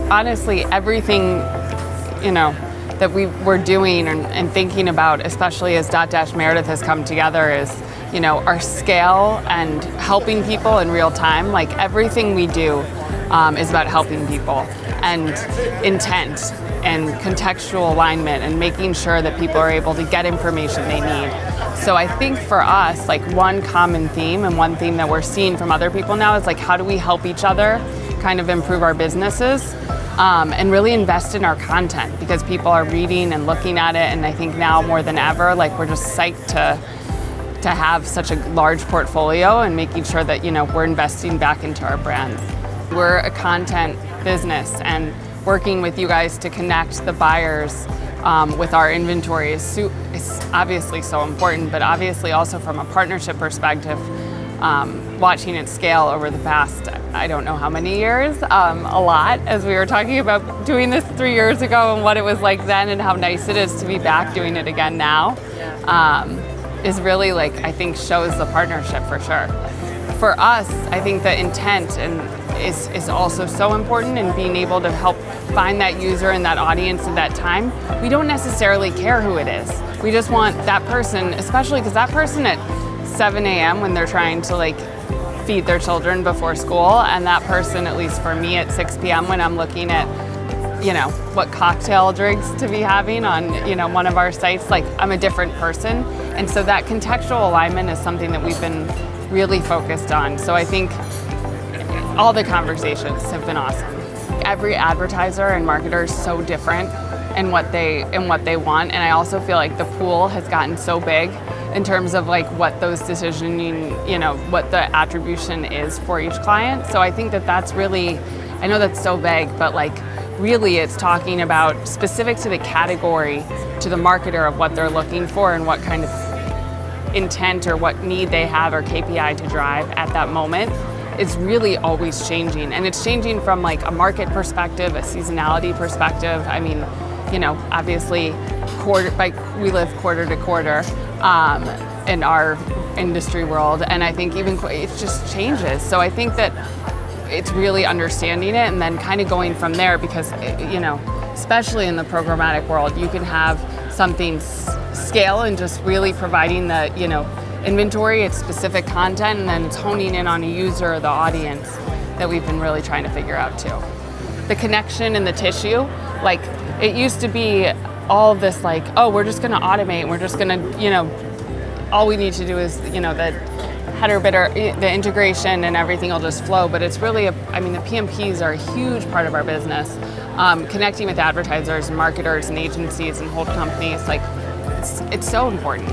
honestly, everything, that we're doing and thinking about, especially as Dotdash Meredith has come together, is, our scale and helping people in real time. Like, everything we do is about helping people, and intent and contextual alignment and making sure that people are able to get information they need. So I think for us, like, one common theme and one theme that we're seeing from other people now is, like, how do we help each other kind of improve our businesses and really invest in our content, because people are reading and looking at it. And I think now more than ever, like, we're just psyched to have such a large portfolio and making sure that, we're investing back into our brands. We're a content business, and working with you guys to connect the buyers with our inventory is obviously so important, but obviously also from a partnership perspective, watching it scale over the past, I don't know how many years, a lot, as we were talking about doing this 3 years ago and what it was like then and how nice it is to be back doing it again now, is really, like, I think shows the partnership for sure. For us, I think the intent is also so important, in being able to help find that user and that audience at that time. We don't necessarily care who it is. We just want that person, especially because that person at 7 a.m. when they're trying to, like, feed their children before school, and that person, at least for me, at 6 p.m. when I'm looking at, what cocktail drinks to be having on, one of our sites, like, I'm a different person. And so that contextual alignment is something that we've been really focused on. So I think all the conversations have been awesome. Every advertiser and marketer is so different in what they want, and I also feel like the pool has gotten so big in terms of, like, what those decisioning, what the attribution is for each client. So I think that's really, I know that's so vague, but, like, really it's talking about specific to the category, to the marketer, of what they're looking for and what kind of intent or what need they have or KPI to drive at that moment. It's really always changing, and it's changing from, like, a market perspective, a seasonality perspective. I mean, obviously we live quarter to quarter in our industry world, and I think even it just changes. So I think that it's really understanding it and then kind of going from there, because, especially in the programmatic world, you can have something scale and just really providing the, inventory, it's specific content, and then it's honing in on a user or the audience that we've been really trying to figure out too. The connection and the tissue, like, it used to be all of this, like, oh, we're just gonna automate, we're just gonna, all we need to do is, the header bidder, the integration, and everything will just flow. But it's really, the PMPs are a huge part of our business. Connecting with advertisers and marketers and agencies and whole companies, like, it's so important.